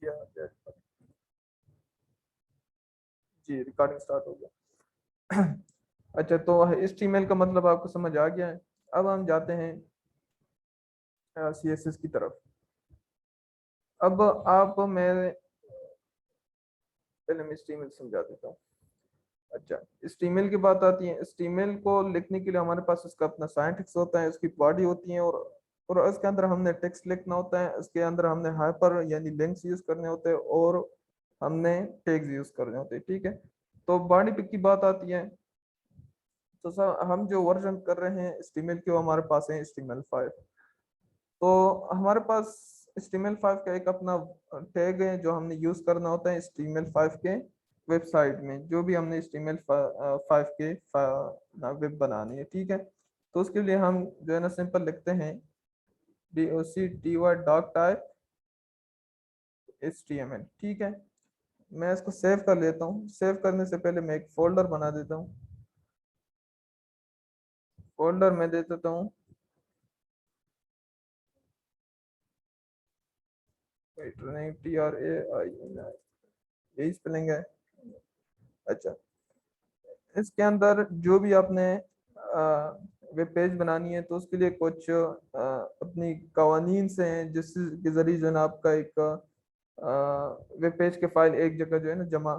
या जी recording start हो गया। अच्छा, तो इस ईमेल का मतलब आपको समझ आ गया है। अब हम जाते हैं सीएसएस की तरफ। अब आप मैं पहले मैं इस ईमेल समझा देता हूँ। अच्छा, इस ईमेल की बात आती है। इस ईमेल को लिखने के लिए हमारे पास इसका अपना सिंटैक्स होता है, उसकी बॉडी होती है, और उसके अंदर हमने टेक्स्ट लिखना होता है, उसके अंदर हमने हाइपर यानी लिंक्स यूज करने होते हैं, और हमने टैग्स यूज करने होते हैं। ठीक है, तो बॉडी की बात आती है। तो सर हम जो वर्जन कर रहे हैं HTML के, वो हमारे पास है HTML5। तो हमारे पास HTML5 का एक अपना टैग है जो हमने यूज करना होता है HTML5 के वेबसाइट में, जो भी हमने HTML5 के वेब बनानी है। ठीक है, तो उसके लिए हम जो है ना सिंपल लिखते हैं doc.type HTML। ठीक है, मैं इसको सेव कर लेता हूँ। सेव करने से पहले मैं एक फोल्डर बना देता हूँ। फोल्डर में दे देता हूँ नहीं, TRAI, यही स्पेलिंग है। अच्छा, इसके अंदर जो भी आपने वेब पेज बनानी है, तो उसके लिए कुछ अपनी कवानीन से हैं जिसके जरिए जो है ना आपका एक वेब पेज के फाइल एक जगह जो है ना जमा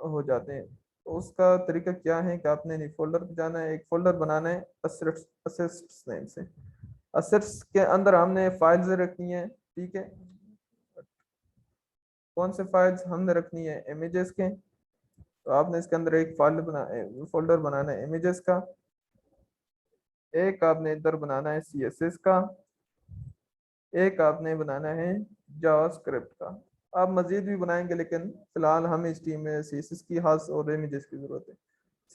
हो जाते हैं। तो उसका तरीका क्या है कि आपने नहीं फोल्डर पे जाना है, एक फोल्डर बनाना है असेट्स नेम से। असेट्स के अंदर हमने फाइल्स रखनी है। ठीक है, कौन से फाइल्स हमने रखनी है? इमेजेस के। तो आपने इसके अंदर एक फाइल फोल्डर बनाना है इमेजेस का। एक आपने इधर बनाना है CSS का। एक आपने बनाना है जावास्क्रिप्ट का। आप मजीद भी बनाएंगे, लेकिन फिलहाल हमें इस टीम में CSS की खास और इमेजेस की जरूरत है।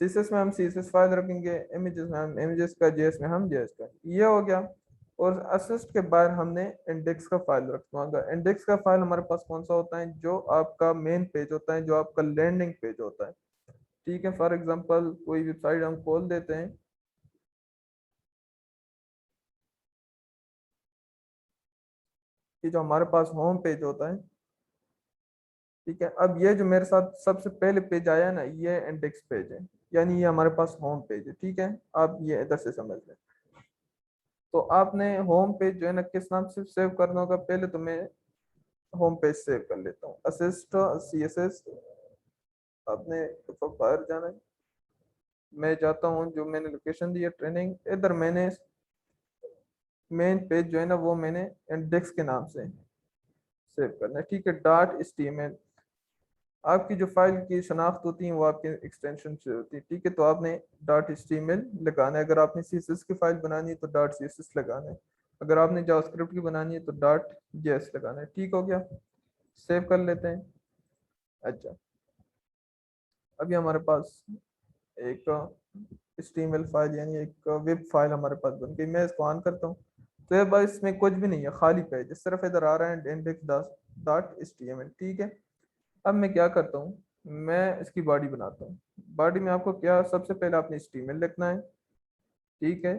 CSS में हम CSS फाइल रखेंगे, इमेजेस में हम इमेजेस का, JS में हम JS का। ये हो गया। और असिस्ट के बाद हमने इंडेक्स का फाइल रखना होगा। इंडेक्स का फाइल हमारे पास कौन सा होता है? जो आपका मेन पेज होता है, जो आपका लैंडिंग पेज होता है। ठीक है, फॉर एग्जांपल कोई वेबसाइट हम खोल देते हैं। कि जो हमारे पास होम पेज होता है। ठीक है, अब ये जो मेरे साथ सबसे पहले पेज आया है ना, ये इंडेक्स पेज है, यानी ये हमारे पास होम पेज है। ठीक है, आप ये इधर से समझ लें। तो आपने होम पेज जो है ना किस नाम से सेव करना होगा? पहले तो मैं होम पेज सेव कर लेता हूँ। असिस्ट CSS, आपने बाहर जाना है। मैं जाता हूँ, जो मैंने लोकेशन दी है ट्रेनिंग, इधर मैंने मेन पेज जो है ना वो मैंने इंडेक्स के नाम से सेव करना है। ठीक है, .html। आपकी जो फाइल की शनाख्त होती है वो आपके एक्सटेंशन से होती है। ठीक है, तो आपने .html लगाना है। अगर आपने CSS की फाइल बनानी है तो .css लगाना है। अगर आपने जावास्क्रिप्ट की बनानी है तो .js लगाना है। ठीक हो गया, सेव कर लेते हैं। अच्छा, अभी हमारे पास एक HTML फाइल यानी एक वेब फाइल हमारे पास बन गई। मैं इसको ऑन करता हूँ। तो ये बस इसमें कुछ भी नहीं है, खाली पेज है, सिर्फ इधर आ रहा है index.html। ठीक है, अब मैं क्या करता हूँ, मैं इसकी बॉडी बनाता हूँ। बॉडी में आपको क्या, सबसे पहले आपने HTML लिखना है। ठीक है,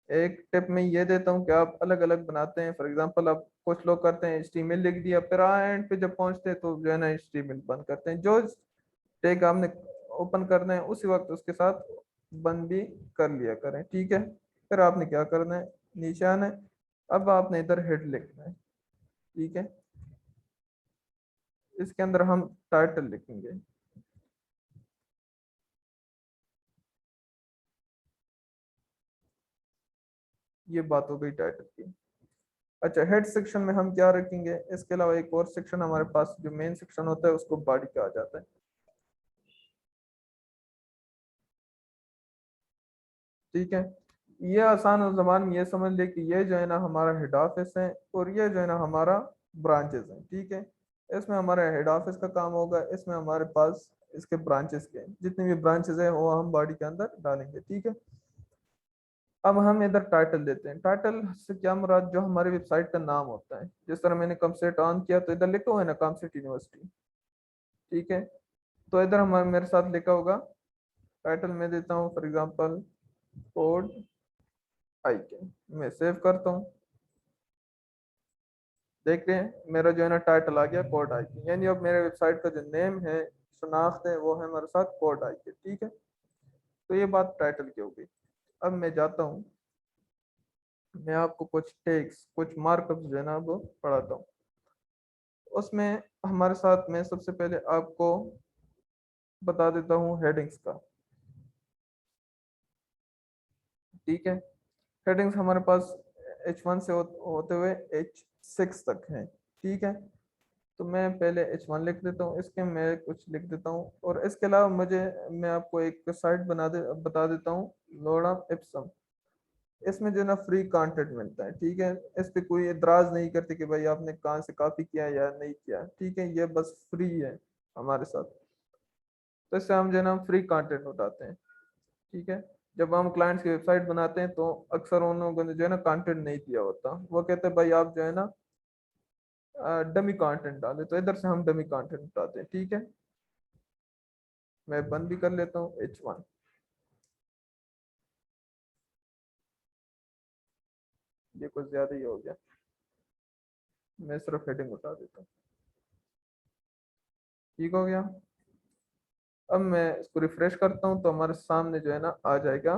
एक टिप में ये देता हूँ कि आप अलग अलग बनाते हैं। फॉर एग्जांपल अब कुछ लोग करते हैं HTML लिख दिया, फिर एंड पे जब पहुंचते हैं तो जो है ना HTML बंद करते हैं। जो टैग आपने ओपन करना है उसी वक्त उसके साथ बंद भी कर लिया करें। ठीक है, फिर आपने क्या करना है, नीचे आना है। अब आपने इधर हेड लिखना है। ठीक है, इसके अंदर हम टाइटल लिखेंगे। ये बात हो गई टाइटल की। अच्छा, हेड सेक्शन में हम क्या रखेंगे? इसके अलावा एक और सेक्शन हमारे पास जो मेन सेक्शन होता है उसको बॉडी कहा जाता है। ठीक है, ये आसान जबान में ये समझ ले कि ये जो है ना हमारा हेड ऑफिस है, और ये जो है ना हमारा ब्रांचेस हैं। ठीक है, इसमें हमारा हेड ऑफिस का काम होगा, इसमें हमारे पास इसके ब्रांचेस के जितने भी ब्रांचेस हैं वो हम बॉडी के अंदर डालेंगे। ठीक है, अब हम इधर टाइटल देते हैं। टाइटल से क्या मुराद? जो हमारी वेबसाइट का नाम होता है। जिस तरह मैंने कमसेट ऑन किया तो इधर लिखा हुआ है ना कमसेट यूनिवर्सिटी। ठीक है, तो इधर हमारे मेरे साथ लिखा होगा। टाइटल में देता हूँ फॉर एग्जांपल कोड आइकन। मैं सेव करता हूँ। देख रहे हैं मेरा जो है ना टाइटल आ गया कोड आई की, यानी अब मेरे वेबसाइट का जो नेम है, शनाख्त है, वो है हमारे साथ कोड आई की। ठीक है, तो ये बात टाइटल की हो गई। अब मैं जाता हूँ, मैं आपको कुछ टेक्स्ट कुछ मार्कअप जो है ना वो पढ़ाता हूँ। उसमें हमारे साथ में सबसे पहले आपको बता देता हूँ हेडिंग्स का। ठीक है, हेडिंग्स हमारे पास H1 से होते हुए H6 तक है। ठीक है, तो मैं पहले H1 लिख देता हूँ, इसके मैं कुछ लिख देता हूँ, और इसके अलावा मैं आपको एक साइट बता देता हूँ, लोड़ा इप्सम। इसमें जो है ना फ्री कंटेंट मिलता है। ठीक है, इस पे कोई एतराज नहीं करते कि भाई आपने कहाँ से कॉपी किया या नहीं किया। ठीक है, ये बस फ्री है हमारे साथ, तो इससे हम जो है ना फ्री कंटेंट उठाते हैं। ठीक है, जब हम क्लाइंट्स की वेबसाइट बनाते हैं तो अक्सर उन लोगों ने जो है ना कंटेंट नहीं दिया होता, वो कहते हैं भाई आप जो है ना डमी कंटेंट डालें, तो इधर से हम डमी कंटेंट उठाते हैं। ठीक है, मैं बंद भी कर लेता हूँ H1। ये कुछ ज्यादा ही हो गया, मैं सिर्फ हेडिंग उठा देता हूँ। ठीक हो गया। अब मैं इसको रिफ्रेश करता हूँ तो हमारे सामने जो है ना आ जाएगा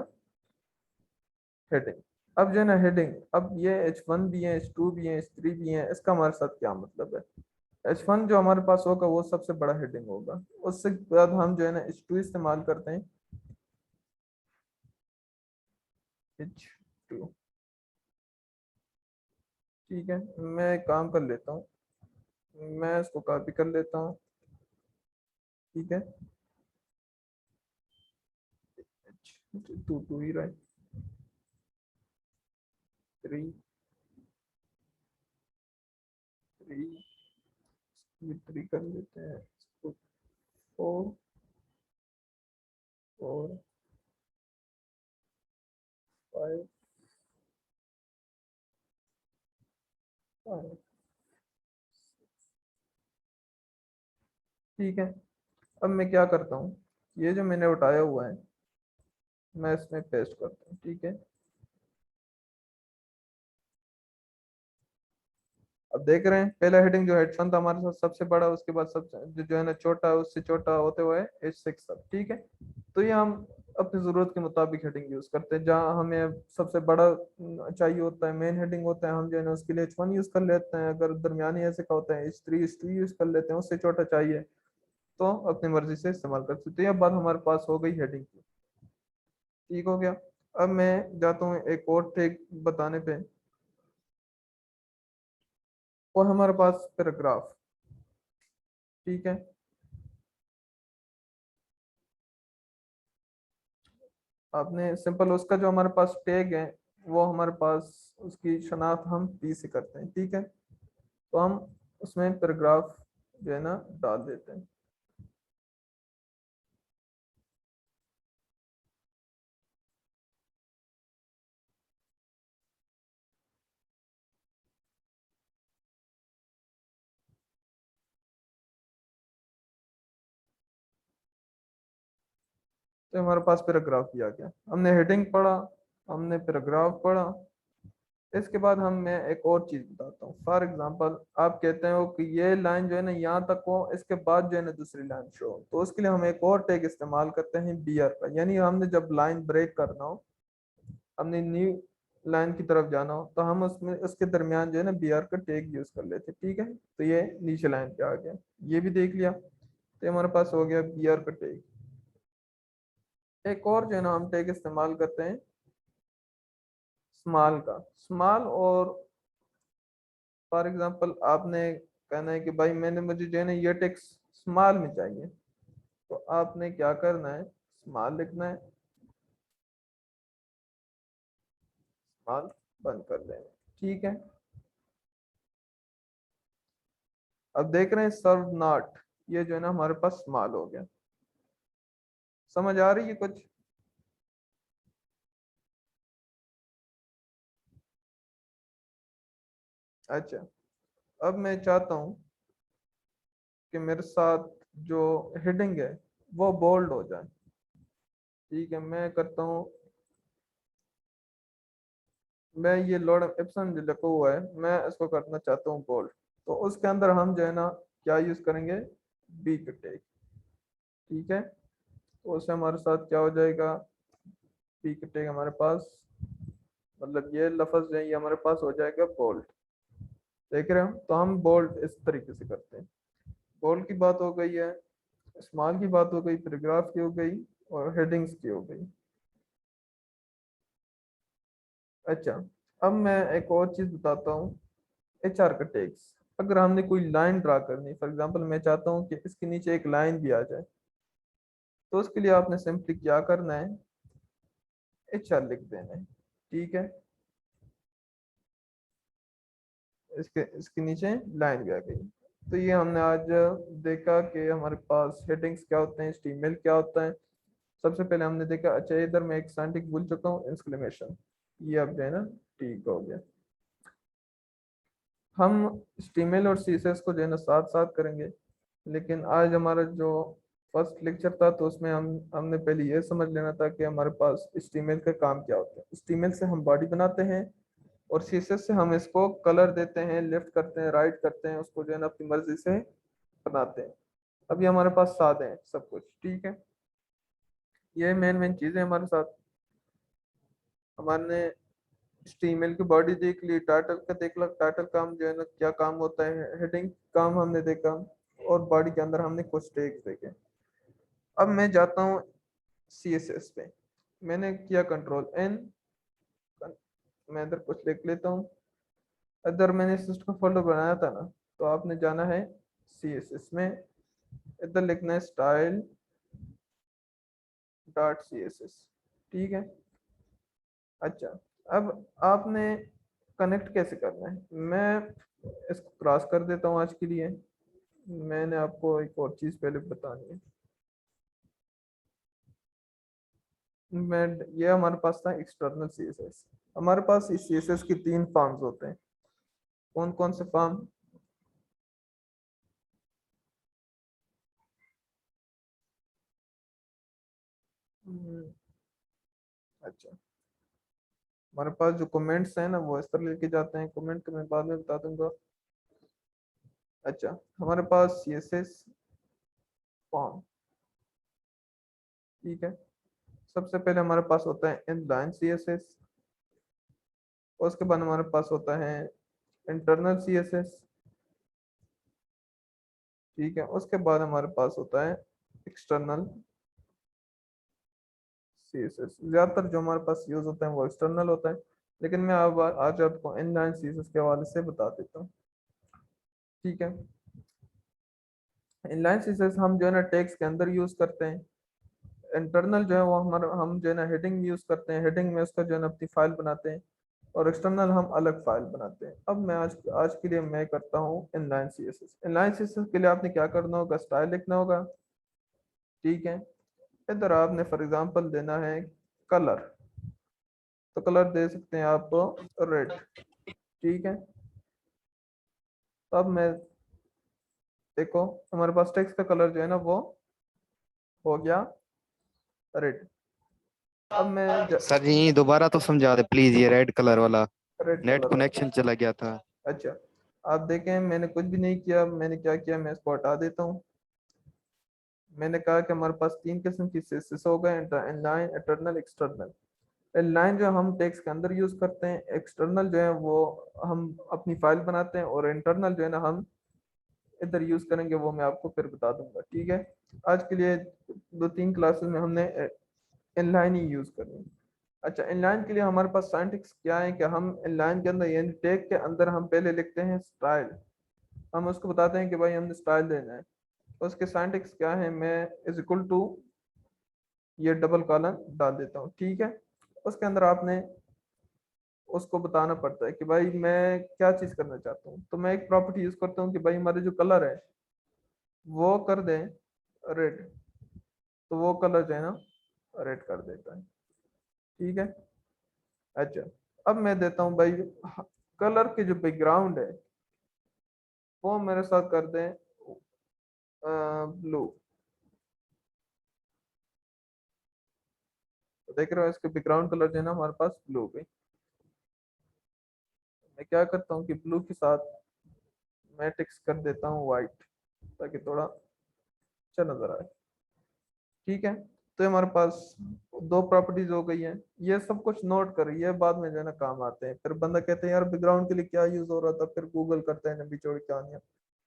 हेडिंग। अब जो है ना हेडिंग, अब ये H1 भी है, H2 भी है, H3 भी है, इसका हमारे साथ क्या मतलब है? H1 जो हमारे पास होगा वो सबसे बड़ा हेडिंग होगा, उससे बाद हम जो है ना H2 इस्तेमाल करते हैं। H2, ठीक है, मैं एक काम कर लेता हूँ, मैं इसको कॉपी कर लेता हूँ। ठीक है, H2 ही रहे, 3 3 3 कर लेते हैं इसको, 4 4 5 5। ठीक है, अब मैं क्या करता हूँ, ये जो मैंने उठाया हुआ है मैं इसमें पेस्ट करता हूँ। ठीक है, अब देख रहे हैं पहला हेडिंग जो हेडफोन था हमारे साथ सबसे बड़ा, उसके बाद सब जो है ना छोटा है, उससे छोटा होते हुए H6 तक। ठीक है, तो ये हम अपनी जरूरत के मुताबिक हेडिंग यूज करते हैं। जहाँ हमें सबसे बड़ा चाहिए होता है, मेन हेडिंग होता है, हम जो है ना उसके लिए H1 यूज कर लेते हैं। अगर दरमियानी ऐसे का होता है H3 H2 यूज कर लेते हैं, उससे छोटा चाहिए तो अपनी मर्जी से इस्तेमाल कर सकते हैं। ये बात हमारे पास हो गई हेडिंग की। ठीक हो गया। अब मैं जाता हूँ एक और ट्रिक बताने पे, और हमारे पास पैराग्राफ। ठीक है, आपने सिंपल उसका जो हमारे पास टैग है, वो हमारे पास उसकी शनाख्त हम पी से करते हैं। ठीक है, तो हम उसमें पैराग्राफ जो है ना डाल देते हैं। तो हमारे पास पैराग्राफ भी आ गया। हमने हेडिंग पढ़ा, हमने पैराग्राफ पढ़ा। इसके बाद मैं एक और चीज बताता हूँ। फॉर एग्जांपल आप कहते हो कि ये लाइन जो है ना यहाँ तक हो, इसके बाद जो है ना दूसरी लाइन शो हो, तो उसके लिए हम एक और टैग इस्तेमाल करते हैं बीआर का। यानी हमने जब लाइन ब्रेक करना हो, हमने न्यू लाइन की तरफ जाना हो, तो हम उसमें उसके दरमियान जो है ना बीआर का टैग यूज कर लेते हैं। ठीक है, तो ये नीचे लाइन पे आ गया, ये भी देख लिया, तो हमारे पास हो गया बीआर का टैग। एक और जो है ना हम टैग इस्तेमाल करते हैं स्मॉल का। स्मॉल, और फॉर एग्जांपल आपने कहना है कि भाई मुझे जो है ना ये टेक्स्ट स्मॉल में चाहिए, तो आपने क्या करना है, स्मॉल लिखना है, स्मॉल बंद कर देना है। ठीक है, अब देख रहे हैं सर्व नॉट, ये जो है ना हमारे पास स्मॉल हो गया। समझ आ रही है कुछ? अच्छा, अब मैं चाहता हूँ कि मेरे साथ जो हेडिंग है वो बोल्ड हो जाए। ठीक है, मैं करता हूँ, मैं ये लॉर्ड एप्सन जो लिखा हुआ है मैं इसको करना चाहता हूँ बोल्ड। तो उसके अंदर हम जो है ना क्या यूज करेंगे, बिग टेक। ठीक है, तो उससे हमारे साथ क्या हो जाएगा, बिग टेक हमारे पास, मतलब ये लफ्ज है ये हमारे पास हो जाएगा बोल्ड। देख रहे हो, तो हम बोल्ड इस तरीके से करते हैं। बोल्ड की बात हो गई है, स्मॉल की बात हो गई, पैराग्राफ की हो गई, और हेडिंग्स की हो गई। अच्छा, अब मैं एक और चीज बताता हूँ, HR का टैग्स। अगर हमने कोई लाइन ड्रा करनी, फॉर एग्जांपल मैं चाहता हूँ कि इसके नीचे एक लाइन भी आ जाए, तो उसके लिए आपने सिंपली क्या करना है, HR लिख देना है। ठीक है, इसके इसके नीचे लाइन भी आ गई। तो ये हमने आज देखा कि हमारे पास हेडिंग्स क्या होते हैं, स्टीमेल क्या होता है। सबसे पहले हमने देखा, अच्छा इधर मैं एक साइंटिफिक भूल चुका हूँ, इंस्क्लेमेशन। ये अब जो है ना ठीक हो गया। हम स्टीमेल और सीएसएस को जो है ना साथ साथ करेंगे, लेकिन आज हमारा जो फर्स्ट लेक्चर था तो उसमें हमने पहले ये समझ लेना था कि हमारे पास स्टीमेल का काम क्या होता है। स्टीमेल से हम बॉडी बनाते हैं, और सीएसएस से हम इसको कलर देते हैं, लेफ्ट करते हैं, राइट करते हैं, उसको जो है ना अपनी मर्जी से बनाते हैं। अभी हमारे पास सादे हैं सब कुछ। ठीक है, ये मेन मेन चीजें हमारे साथ। हमारे ईमेल की बॉडी देख ली, टाइटल का देख लो, टाइटल काम जो है ना क्या काम होता है, हेडिंग काम हमने देखा, और बॉडी के अंदर हमने कुछ टैग्स देखे। अब मैं जाता हूँ CSS पे। मैंने किया कंट्रोल N, मैं इधर कुछ लिख लेता हूँ। इधर मैंने सिस्टम का फोल्डर बनाया था ना, तो आपने जाना है CSS में, इधर लिखना है style.css। ठीक है, अच्छा, अब आपने कनेक्ट कैसे करना है, मैं इसको क्रॉस कर देता हूँ आज के लिए। मैंने आपको एक और चीज़ पहले बतानी है। मैं ये हमारे पास था एक्सटर्नल CSS। हमारे पास इस CSS की 3 फॉर्म्स होते हैं। कौन कौन से फॉर्म, अच्छा, हमारे पास जो कमेंट्स हैं ना वो इस तरह लेके जाते हैं, कमेंट तो मैं बाद में बता दूंगा। अच्छा, हमारे पास CSS फॉर्म। ठीक है, सबसे पहले हमारे पास होता है इनलाइन CSS, उसके बाद हमारे पास होता है इंटरनल CSS। ठीक है, उसके बाद हमारे पास होता है एक्सटर्नल CSS। ज्यादातर जो हमारे पास यूज होता है वो एक्सटर्नल होता है, लेकिन मैं अब आज आपको इनलाइन CSS के हवाले से बता देता हूँ। ठीक है, इनलाइन CSS हम जो है ना टेक्स्ट के अंदर यूज करते हैं। इंटरनल जो है वो हमारा, हम जो है ना हेडिंग में यूज करते हैं, हेडिंग में उसका जो है ना अपनी फाइल बनाते हैं, और एक्सटर्नल हम अलग फाइल बनाते हैं। अब मैं आज आज के लिए मैं करता हूँ इनलाइन CSS। इनलाइन CSS के लिए आपने क्या करना होगा, स्टाइल लिखना होगा। ठीक है, इधर आपने फॉर एग्जांपल देना है कलर, तो कलर दे सकते हैं आप रेड। ठीक है, तो अब मैं, देखो हमारे पास टेक्स्ट का कलर जो है ना वो हो गया रेड। अब मैं सर जी दोबारा तो समझा दे प्लीज, ये रेड कलर वाला रेड नेट कलर वाला, कनेक्शन चला गया था। अच्छा, आप देखें मैंने कुछ भी नहीं किया। मैंने क्या किया, मैं इसको हटा देता हूँ। मैंने कहा कि हमारे पास 3 किस्म की CSS हो गए, इनलाइन, इंटरनल, एक्सटर्नल। इनलाइन जो हम टेक्स्ट के अंदर यूज करते हैं, एक्सटर्नल जो है वो हम अपनी फाइल बनाते हैं, और इंटरनल जो है ना हम इधर यूज करेंगे, वो मैं आपको फिर बता दूंगा। ठीक है, आज के लिए 2-3 क्लासेस में हमने इनलाइन ही यूज करनी है। अच्छा, इनलाइन के लिए हमारे पास साइंटिक्स क्या है कि हम इनलाइन के अंदर यानी टैग के अंदर हम पहले लिखते हैं स्टाइल। हम उसको बताते हैं कि भाई हमने स्टाइल देना है। उसके साइंटिक्स क्या है, मैं इज इक्वल टू ये डबल कॉलन डाल देता हूँ। ठीक है, उसके अंदर आपने उसको बताना पड़ता है कि भाई मैं क्या चीज करना चाहता हूँ। तो मैं एक प्रॉपर्टी यूज करता हूँ कि भाई हमारे जो कलर है वो कर दें रेड, तो वो कलर जो है ना रेड कर देता है। ठीक है, अच्छा, अब मैं देता हूँ भाई कलर के जो बैकग्राउंड है वो मेरे साथ कर दें ब्लू। तो देख रहे हो इसके बैकग्राउंड कलर जो है ना हमारे पास ब्लू भी। मैं क्या करता हूँ कि ब्लू के साथ मैं टेक्स्ट कर देता हूँ वाइट, ताकि थोड़ा अच्छा नजर आए। ठीक है, तो ये हमारे पास दो प्रॉपर्टीज हो गई हैं। ये सब कुछ नोट कर, ये बाद में जो है ना काम आते हैं। फिर बंदा कहते हैं यार बैकग्राउंड के लिए क्या यूज हो रहा था, फिर गूगल करते हैं लंबी चौड़ी कहानियां।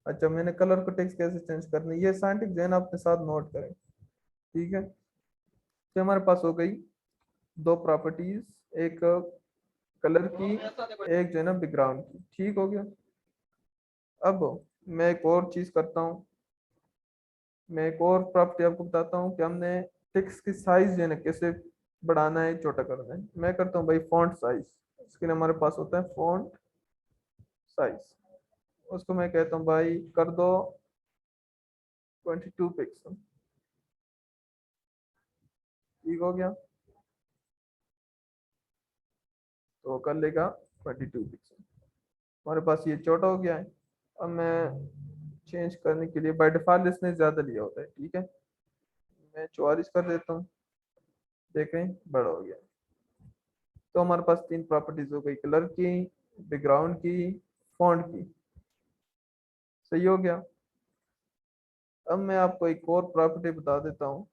अच्छा, मैंने कलर को टेक्स्ट कैसे चेंज करनी, ये साइंटिफिक जो है ना अपने साथ नोट करें। ठीक है, तो हमारे पास हो गई दो प्रॉपर्टीज, एक कलर की, एक जो है ना बैकग्राउंड की। ठीक हो गया। अब मैं एक और चीज करता हूँ, मैं एक और प्रॉपर्टी आपको बताता हूँ कि हमने टेक्स्ट की साइज जो है ना कैसे बढ़ाना है छोटा करना है। मैं करता हूँ भाई फॉन्ट साइज, इसके लिए हमारे पास होता है फॉन्ट साइज। उसको मैं कहता हूँ भाई कर दो 22 पिक्सल। ठीक हो गया, तो कर लेगा 22 पिक्सल। हमारे पास ये छोटा हो गया है। अब मैं चेंज करने के लिए बाय डिफॉल्ट इसने ज्यादा लिया होता है, ठीक है, मैं 44 कर देता हूँ। देखें बड़ा हो गया। तो हमारे पास तीन प्रॉपर्टीज हो गई, कलर की, बैकग्राउंड की, फॉन्ट की। सही हो गया। अब मैं आपको एक और प्रॉपर्टी बता देता हूँ।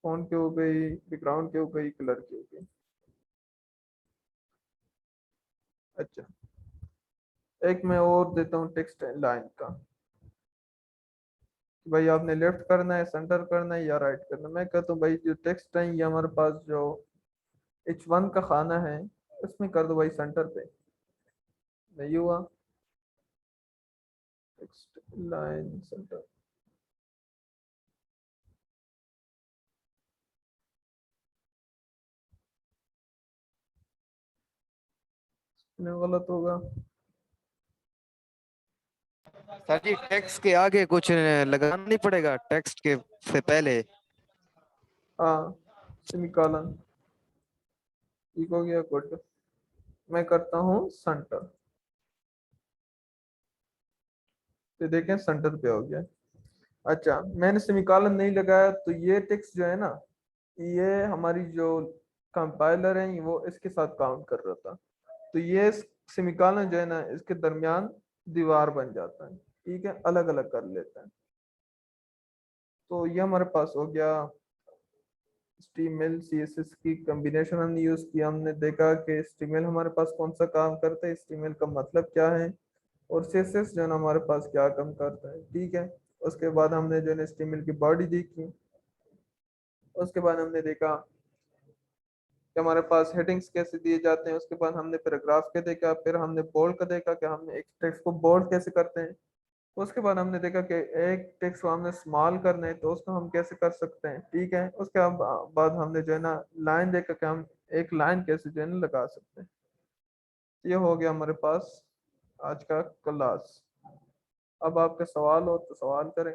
फॉन्ट की हो गई, बैकग्राउंड की हो गई, कलर की हो गई। अच्छा, एक मैं और देता हूँ टेक्स्ट लाइन का, कि भाई आपने लेफ्ट करना है, सेंटर करना है या राइट करना है। मैं कहता हूँ भाई जो टेक्स्ट है ये हमारे पास जो H1 का खाना है उसमें कर दो भाई सेंटर पे। नहीं हुआ, टेक्स्ट लाइन सेंटर। गलत होगा। सर जी टेक्स्ट के आगे कुछ लगाना नहीं पड़ेगा टेक्स्ट के से पहले? हाँ, सेमीकोलन। ठीक हो गया, गुड। मैं करता हूँ सेंटर, तो देखें सेंटर पे हो गया। अच्छा, मैंने सेमीकोलन नहीं लगाया तो ये टेक्स्ट जो है ना, ये हमारी जो कंपाइलर है वो इसके साथ काउंट कर रहा था। तो ये सेमीकोलन जो है ना इसके दरमियान दीवार बन जाता है। ठीक है, अलग अलग कर लेता है। तो ये हमारे पास हो गया HTML CSS की कॉम्बिनेशन हमने यूज किया। हमने देखा कि HTML हमारे पास कौन सा काम करता है, HTML का मतलब क्या है, और CSS जो है ना हमारे पास क्या काम करता है। ठीक है, उसके बाद हमने जो है HTML की बॉडी देखी। उसके बाद हमने देखा कि हमारे पास हेडिंग्स कैसे दिए जाते हैं। उसके बाद हमने पैराग्राफ का देखा, फिर हमने बोल्ड का देखा कि हमने एक टेक्स्ट को बोल्ड कैसे करते हैं। उसके बाद हमने देखा कि एक टेक्स्ट को हमने स्मॉल करना है तो उसको हम कैसे कर सकते हैं। ठीक है, उसके बाद हमने जो है ना लाइन देखा कि हम एक लाइन कैसे जो है ना लगा सकते हैं। ये हो गया हमारे पास आज का क्लास। अब आपके सवाल हो तो सवाल करें।